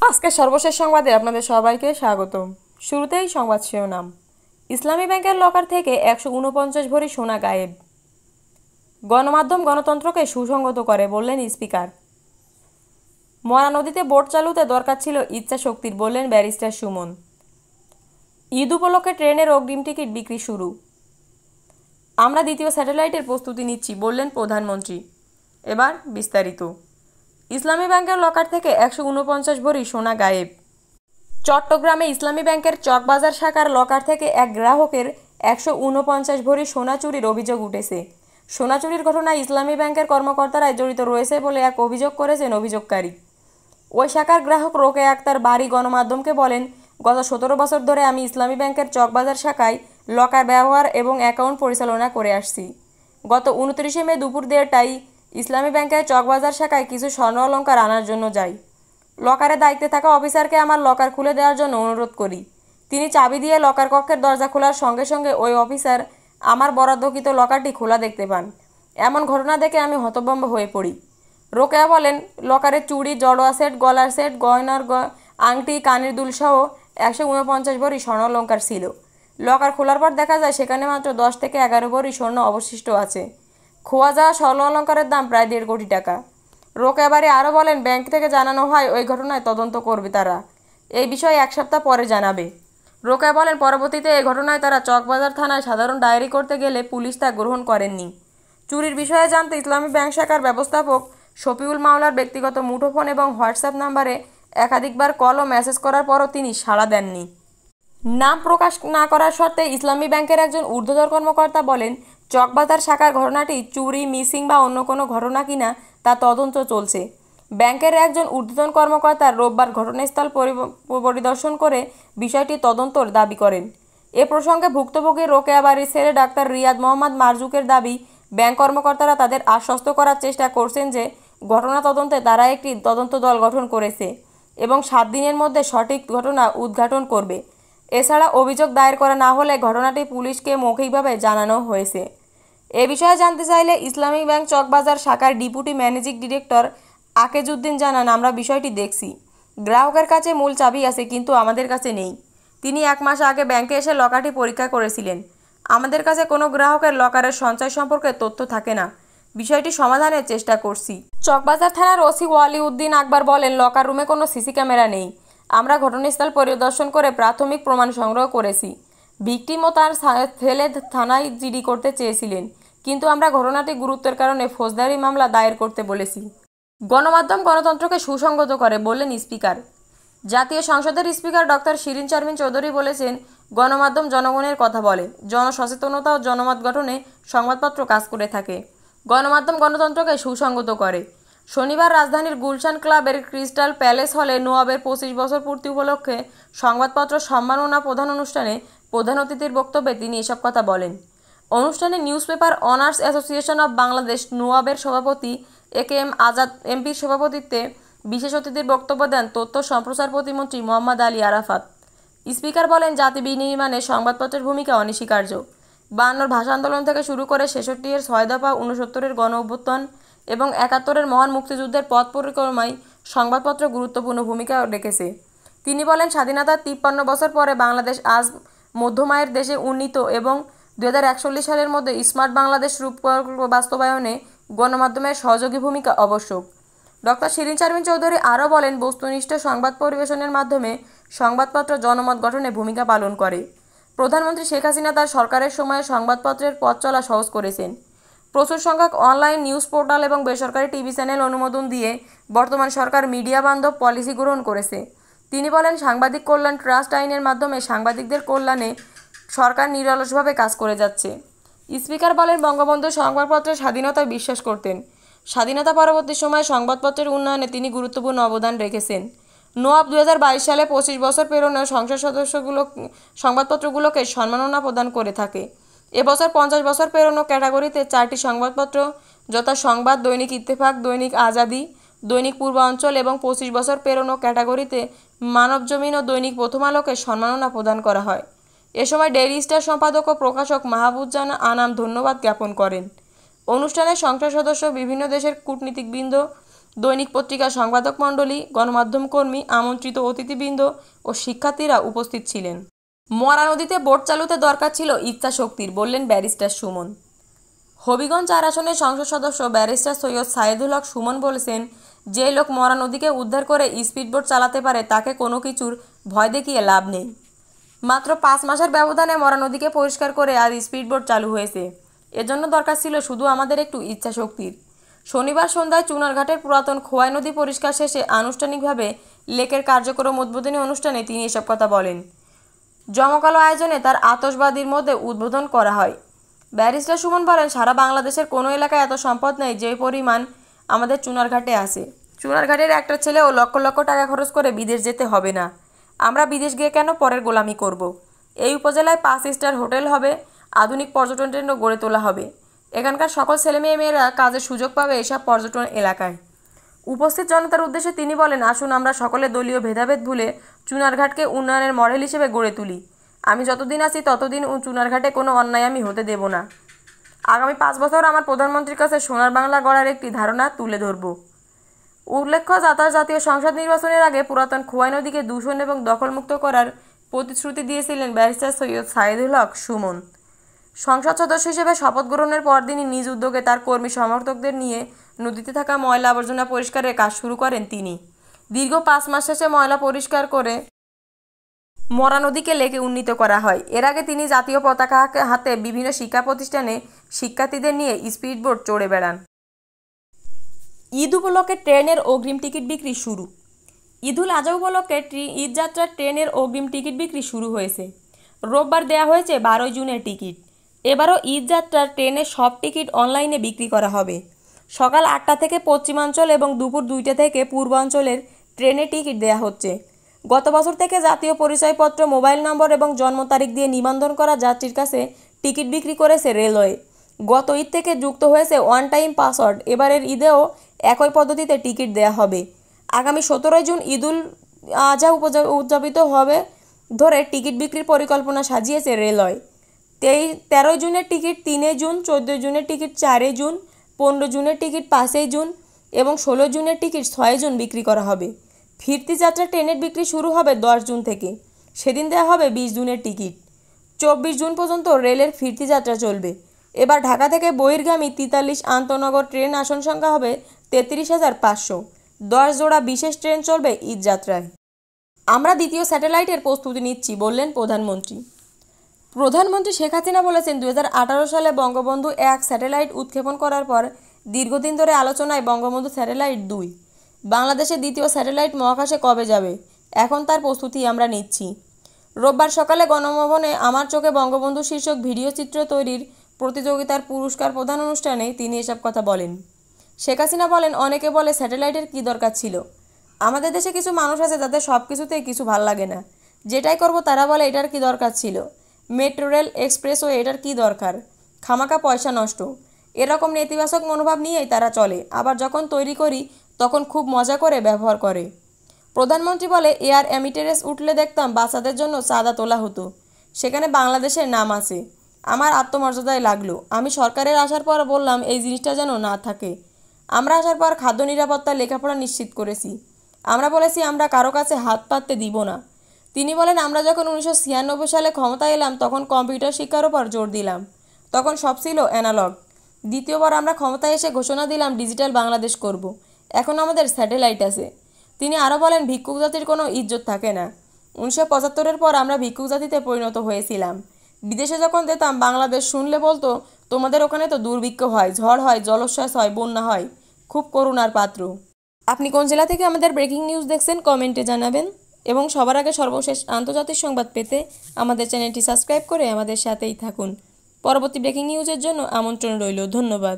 আজকের সর্বশেষ সংবাদে আপনাদের সবাইকে স্বাগতম। শুরুতেই সংবাদ শিরোনাম। ইসলামী ব্যাংকের লকার থেকে 149 ভরি সোনা গায়েব। গণমাধ্যম গণতন্ত্রকে সুসংগত করে বললেন স্পিকার। মরা নদীতে বোট চালুতে দরকার ছিল ইচ্ছা শক্তির বললেন ব্যারিস্টার সুমন। ঈদ উপলক্ষে ট্রেনের অগ্রিম টিকিট বিক্রি শুরু। আমরা দ্বিতীয় স্যাটেলাইটের প্রস্তুতি নিচ্ছি বললেন প্রধানমন্ত্রী। এবার বিস্তারিত। ইসলামী ব্যাংকের লকার থেকে 149 ভরি সোনা গায়েব। চট্টগ্রামে ইসলামী ব্যাংকের চকবাজার শাখার লকার থেকে এক গ্রাহকের 149 ভরি সোনা চুরির অভিযোগ উঠেছে। সোনা চুরির ঘটনায় ইসলামী ব্যাংকের কর্মকর্তারাই জড়িত রয়েছে বলে এক অভিযোগ করেছেন অভিযোগকারী। ওই শাখার গ্রাহক রোকেয়া আক্তার বাড়ি গণমাধ্যমকে বলেন, গত 17 বছর ধরে আমি ইসলামী ব্যাংকের চকবাজার শাখায় লকার ব্যবহার এবং অ্যাকাউন্ট পরিচালনা করে আসছি। গত 29 মে দুপুর 1:30টায় ইসলামী ব্যাংকের চকবাজার শাখায় কিছু স্বর্ণ অলংকার আনার জন্য যাই। লকারের দায়িত্বে থাকা অফিসারকে আমার লকার খুলে দেওয়ার জন্য অনুরোধ করি। তিনি চাবি দিয়ে লকার কক্ষের দরজা খোলার সঙ্গে সঙ্গে ওই অফিসার আমার বরাদ্দকৃত লকারটি খোলা দেখতে পান। এমন ঘটনা দেখে আমি হতভম্ব হয়ে পড়ি। রোকেয়া বলেন, লকারের চুড়ি, জড়োয়া সেট, গলার সেট, গয়নার আংটি, কানের দুলসহ 149 ভরি স্বর্ণ অলংকার ছিল। লকার খোলার পর দেখা যায় সেখানে মাত্র 10 থেকে 11 ভরি স্বর্ণ অবশিষ্ট আছে। খোয়া যাওয়া স্বর্ণ অলংকারের দাম প্রায় 1.5 কোটি টাকা। রোকেয়া বাড়ি আরও বলেন, ব্যাংক থেকে জানানো হয় ওই ঘটনায় তদন্ত করবে তারা। এই বিষয়ে 1 সপ্তাহ পরে জানাবে। রোকেয়া বলেন, পরবর্তীতে এই ঘটনায় তারা চকবাজার থানায় সাধারণ ডায়েরি করতে গেলে পুলিশ তা গ্রহণ করেননি। চুরির বিষয়ে জানতে ইসলামী ব্যাংক শাখার ব্যবস্থাপক শফিউল মাওলার ব্যক্তিগত মুঠোফোন এবং হোয়াটসঅ্যাপ নাম্বারে একাধিকবার কল ও মেসেজ করার পরও তিনি সাড়া দেননি। নাম প্রকাশ না করার শর্তে ইসলামী ব্যাংকের একজন ঊর্ধ্বতন কর্মকর্তা বলেন, চকবাজার শাখার ঘটনাটি চুরি, মিসিং বা অন্য কোনো ঘটনা কিনা তা তদন্ত চলছে। ব্যাংকের একজন ঊর্ধ্বতন কর্মকর্তা রোববার ঘটনাস্থল পরিদর্শন করে বিষয়টি তদন্তর দাবি করেন। এ প্রসঙ্গে ভুক্তভোগী রোকেয়া বাড়ির ছেলে ডাক্তার রিয়াদ মোহাম্মদ মারজুকের দাবি, ব্যাংক কর্মকর্তারা তাদের আশ্বস্ত করার চেষ্টা করছেন যে ঘটনা তদন্তে তারা একটি তদন্ত দল গঠন করেছে এবং 7 দিনের মধ্যে সঠিক ঘটনা উদ্ঘাটন করবে। এছাড়া অভিযোগ দায়ের করা না হলে ঘটনাটি পুলিশকে মৌখিকভাবে জানানো হয়েছে। এ বিষয়ে জানতে চাইলে ইসলামী ব্যাংক চকবাজার শাখার ডেপুটি ম্যানেজিং ডিরেক্টর আকেজউদ্দিন জানান, আমরা বিষয়টি দেখছি। গ্রাহকের কাছে মূল চাবি আছে, কিন্তু আমাদের কাছে নেই। তিনি 1 মাস আগে ব্যাংকে এসে লকারটি পরীক্ষা করেছিলেন। আমাদের কাছে কোনো গ্রাহকের লকারের সঞ্চয় সম্পর্কে তথ্য থাকে না। বিষয়টি সমাধানের চেষ্টা করছি। চকবাজার থানার ওসি ওয়ালি উদ্দিন আকবর বলেন, লকার রুমে কোনো সিসি ক্যামেরা নেই। আমরা ঘটনাস্থল পরিদর্শন করে প্রাথমিক প্রমাণ সংগ্রহ করেছি। ভিকটিমও তার ছেলে থানায় জিডি করতে চেয়েছিলেন, কিন্তু আমরা ঘটনাটি গুরুত্বের কারণে ফৌজদারি মামলা দায়ের করতে বলেছি। গণমাধ্যম গণতন্ত্রকে সুসংগত করে বললেন স্পিকার। জাতীয় সংসদের স্পিকার ডক্টর শিরিন শারমিন চৌধুরী বলেছেন, গণমাধ্যম জনগণের কথা বলে। জনসচেতনতা ও জনমত গঠনে সংবাদপত্র কাজ করে থাকে। গণমাধ্যম গণতন্ত্রকে সুসংগত করে। শনিবার রাজধানীর গুলশান ক্লাবের ক্রিস্টাল প্যালেস হলে নোয়াবের 25 বছর পূর্তি উপলক্ষে সংবাদপত্র সম্মাননা প্রধান অনুষ্ঠানে প্রধান অতিথির বক্তব্যে তিনি এসব কথা বলেন। অনুষ্ঠানে newspaper owners association of Bangladesh নোয়াবের সভাপতি একেএম আজাদ এমপির সভাপতিত্বে বিশেষ অতিথির বক্তব্য দেন তথ্য সম্প্রচার প্রতিমন্ত্রী মোহাম্মদ আলী আরাফাত। স্পিকার বলেন, জাতি বিনির্মাণে সংবাদপত্রের ভূমিকা অনস্বীকার্য। 52 ভাষা আন্দোলন থেকে শুরু করে 66 6 দফা, 69 গণ অভ্যুত্থান এবং 71 মহান মুক্তিযুদ্ধের পথ পরিক্রমায় সংবাদপত্র গুরুত্বপূর্ণ ভূমিকা রেখেছে। তিনি বলেন, স্বাধীনতার 53 বছর পরে বাংলাদেশ আজ মধ্যমায়ের দেশে উন্নীত এবং 2041 সালের মধ্যে স্মার্ট বাংলাদেশ রূপকল্প বাস্তবায়নে গণমাধ্যমের সহযোগী ভূমিকা আবশ্যক। ডক্টর শিরিন শারমিন চৌধুরী আরও বলেন, বস্তুনিষ্ঠ সংবাদ পরিবেশনের মাধ্যমে সংবাদপত্র জনমত গঠনে ভূমিকা পালন করে। প্রধানমন্ত্রী শেখ হাসিনা তার সরকারের সময়ে সংবাদপত্রের পথ চলা সহজ করেছেন। প্রচুর সংখ্যক অনলাইন নিউজ পোর্টাল এবং বেসরকারি টিভি চ্যানেল অনুমোদন দিয়ে বর্তমান সরকার মিডিয়া বান্ধব পলিসি গ্রহণ করেছে। তিনি বলেন, সাংবাদিক কল্যাণ ট্রাস্ট আইনের মাধ্যমে সাংবাদিকদের কল্যাণে সরকার নিরলসভাবে কাজ করে যাচ্ছে। স্পিকার বলেন, বঙ্গবন্ধু সংবাদপত্রের স্বাধীনতায় বিশ্বাস করতেন। স্বাধীনতা পরবর্তী সময়ে সংবাদপত্রের উন্নয়নে তিনি গুরুত্বপূর্ণ অবদান রেখেছেন। নোয়াব 2022 সালে 25 বছর পেরোনো সংসদ সংবাদপত্রগুলোকে সম্মাননা প্রদান করে থাকে। এবছর 50 বছর পেরোনো ক্যাটাগরিতে 4টি সংবাদপত্র যথা সংবাদ, দৈনিক ইত্তেফাক, দৈনিক আজাদি, দৈনিক পূর্বাঞ্চল এবং 25 বছর পেরোনো ক্যাটাগরিতে মানবজমিন ও দৈনিক প্রথম আলোকে সম্মাননা প্রদান করা হয়। এ সময় ডেইলি স্টার সম্পাদক ও প্রকাশক মাহবুবজান আনাম ধন্যবাদ জ্ঞাপন করেন। অনুষ্ঠানে সংসদ সদস্য, বিভিন্ন দেশের কূটনীতিকবৃন্দ, দৈনিক পত্রিকার সম্পাদক মণ্ডলী, গণমাধ্যম কর্মী, আমন্ত্রিত অতিথিবৃন্দ ও শিক্ষার্থীরা উপস্থিত ছিলেন। মরা নদীতে বোট চালুতে দরকার ছিল ইচ্ছাশক্তির, বললেন ব্যারিস্টার সুমন। হবিগঞ্জ 4 আসনের সংসদ সদস্য ব্যারিস্টার সৈয়দ সাইদুল হক সুমন বলেছেন, যে লোক মরা নদীকে উদ্ধার করে স্পিডবোট চালাতে পারে তাকে কোনো কিছুর ভয় দেখিয়ে লাভ নেই। মাত্র 5 মাসের ব্যবধানে মরা নদীকে পরিষ্কার করে আর স্পিডবোট চালু হয়েছে। এজন্য দরকার ছিল শুধু আমাদের একটু ইচ্ছাশক্তির। শনিবার সন্ধ্যায় চুনারঘাটের পুরাতন খোয়াই নদী পরিষ্কার শেষে আনুষ্ঠানিকভাবে লেকের কার্যক্রম উদ্বোধনী অনুষ্ঠানে তিনি এসব কথা বলেন। জমকালো আয়োজনে তার আতশবাদীর মধ্যে উদ্বোধন করা হয়। ব্যারিস্টার সুমন বলেন, সারা বাংলাদেশের কোনো এলাকায় এত সম্পদ নেই যে পরিমাণ আমাদের চুনারঘাটে আছে। চুনারঘাটের একটা ছেলেও লক্ষ লক্ষ টাকা খরচ করে বিদেশ যেতে হবে না। আমরা বিদেশ গিয়ে কেন পরের গোলামি করব। এই উপজেলায় 5 স্টার হোটেল হবে, আধুনিক পর্যটন কেন্দ্র গড়ে তোলা হবে। এখানকার সকল ছেলেমেয়েরা কাজের সুযোগ পাবে এসব পর্যটন এলাকায়। উপস্থিত জনতার উদ্দেশ্যে তিনি বলেন, আসুন আমরা সকলে দলীয় ভেদাভেদ ভুলে চুনারঘাটকে উন্নয়নের মডেল হিসেবে গড়ে তুলি। আমি যতদিন আছি ততদিন চুনারঘাটে কোনো অন্যায় আমি হতে দেব না। আগামী 5 বছর আমার প্রধানমন্ত্রীর কাছে সোনার বাংলা গড়ার একটি ধারণা তুলে ধরব। উল্লেখ্য, জাতীয় সংসদ নির্বাচনের আগে পুরাতন খোয়াই নদীকে দূষণ এবং দখলমুক্ত করার প্রতিশ্রুতি দিয়েছিলেন ব্যারিস্টার সৈয়দ সাইদুল হক সুমন। সংসদ সদস্য হিসেবে শপথ গ্রহণের পরদিনই নিজ উদ্যোগে তার কর্মী সমর্থকদের নিয়ে নদীতে থাকা ময়লা আবর্জনা পরিষ্কারের কাজ শুরু করেন তিনি। দীর্ঘ 5 মাস শেষে ময়লা পরিষ্কার করে মরা নদীকে লেকে উন্নীত করা হয়। এর আগে তিনি জাতীয় পতাকা হাতে বিভিন্ন শিক্ষা প্রতিষ্ঠানে শিক্ষার্থীদের নিয়ে স্পিডবোট চড়ে বেড়ান। ঈদ উপলক্ষে ট্রেনের অগ্রিম টিকিট বিক্রি শুরু। ঈদুল আজহা উপলক্ষে ঈদযাত্রার ট্রেনের অগ্রিম টিকিট বিক্রি শুরু হয়েছে। রোববার দেওয়া হয়েছে 12 জুনের টিকিট। এবারও ঈদযাত্রার ট্রেনের সব টিকিট অনলাইনে বিক্রি করা হবে। সকাল 8টা থেকে পশ্চিমাঞ্চল এবং দুপুর 2টা থেকে পূর্বাঞ্চলের ট্রেনের টিকিট দেওয়া হচ্ছে। গত বছর থেকে জাতীয় পরিচয়পত্র, মোবাইল নম্বর এবং জন্ম তারিখ দিয়ে নিবন্ধন করা যাত্রীর কাছে টিকিট বিক্রি করেছে রেলওয়ে। গত ঈদ থেকে যুক্ত হয়েছে ওয়ান টাইম পাসওয়ার্ড। এবারের ঈদেও একই পদ্ধতিতে টিকিট দেওয়া হবে। আগামী 17 জুন ঈদুল আজহা উদযাপিত হবে ধরে টিকিট বিক্রির পরিকল্পনা সাজিয়েছে রেলওয়ে। 13 জুনের টিকিট 3 জুন, 14 জুনের টিকিট 4 জুন, 15 জুনের টিকিট 5 জুন এবং 16 জুনের টিকিট 6 জুন বিক্রি করা হবে। ফিরতি যাত্রা ট্রেনের বিক্রি শুরু হবে 10 জুন থেকে। সেদিন দেওয়া হবে 20 জুনের টিকিট। 24 জুন পর্যন্ত রেলের ফিরতি যাত্রা চলবে। এবার ঢাকা থেকে বহির্গামী 43 আন্তনগর ট্রেন আসন সংখ্যা হবে 33,500। 10 জোড়া বিশেষ ট্রেন চলবে ঈদযাত্রায়। আমরা দ্বিতীয় স্যাটেলাইটের প্রস্তুতি নিচ্ছি, বললেন প্রধানমন্ত্রী। প্রধানমন্ত্রী শেখ হাসিনা বলেছেন, 2018 সালে বঙ্গবন্ধু 1 স্যাটেলাইট উৎক্ষেপণ করার পর দীর্ঘদিন ধরে আলোচনায় বঙ্গবন্ধু স্যাটেলাইট 2। বাংলাদেশের দ্বিতীয় স্যাটেলাইট মহাকাশে কবে যাবে, এখন তার প্রস্তুতি আমরা নিচ্ছি। রোববার সকালে গণভবনে আমার চোখে বঙ্গবন্ধু শীর্ষক ভিডিও চিত্র তৈরির প্রতিযোগিতার পুরস্কার প্রদান অনুষ্ঠানে তিনি এসব কথা বলেন। শেখ হাসিনা বলেন, অনেকে বলে স্যাটেলাইটের কী দরকার ছিল। আমাদের দেশে কিছু মানুষ আছে যাদের সব কিছুতেই কিছু ভাল লাগে না। যেটাই করব তারা বলে এটার কি দরকার ছিল। মেট্রো রেল, এক্সপ্রেসওয়ে, এটার কি দরকার, খামাকা পয়সা নষ্ট। এরকম নেতিবাচক মনোভাব নিয়েই তারা চলে। আবার যখন তৈরি করি তখন খুব মজা করে ব্যবহার করে। প্রধানমন্ত্রী বলে, এয়ার অ্যামিটেরেস উঠলে দেখতাম বাচ্চাদের জন্য চাঁদা তোলা হতো, সেখানে বাংলাদেশের নাম আছে। আমার আত্মমর্যাদায় লাগলো। আমি সরকারের আসার পর বললাম এই জিনিসটা যেন না থাকে। আমরা আসার পর খাদ্য নিরাপত্তা, লেখাপড়া নিশ্চিত করেছি। আমরা বলেছি আমরা কারো কাছে হাত পাততে দিব না। তিনি বলেন, আমরা যখন 1996 সালে ক্ষমতায় এলাম তখন কম্পিউটার শিক্ষার উপর জোর দিলাম। তখন সব ছিল অ্যানালগ। দ্বিতীয়বার আমরা ক্ষমতায় এসে ঘোষণা দিলাম ডিজিটাল বাংলাদেশ করব। এখন আমাদের স্যাটেলাইট আছে। তিনি আরও বলেন, ভিক্ষুক জাতির কোনো ইজ্জত থাকে না। 1975-এর পর আমরা ভিক্ষুক জাতিতে পরিণত হয়েছিলাম। বিদেশে যখন যেতাম বাংলাদেশ শুনলে বলতো, তোমাদের ওখানে তো দুর্ভিক্ষ হয়, ঝড় হয়, জলোচ্ছ্বাস হয়, বন্যা হয়, খুব করুণার পাত্র। আপনি কোন জেলা থেকে আমাদের ব্রেকিং নিউজ দেখছেন কমেন্টে জানাবেন এবং সবার আগে সর্বশেষ আন্তর্জাতিক সংবাদ পেতে আমাদের চ্যানেলটি সাবস্ক্রাইব করে আমাদের সাথেই থাকুন। পরবর্তী ব্রেকিং নিউজের জন্য আমন্ত্রণ রইল। ধন্যবাদ।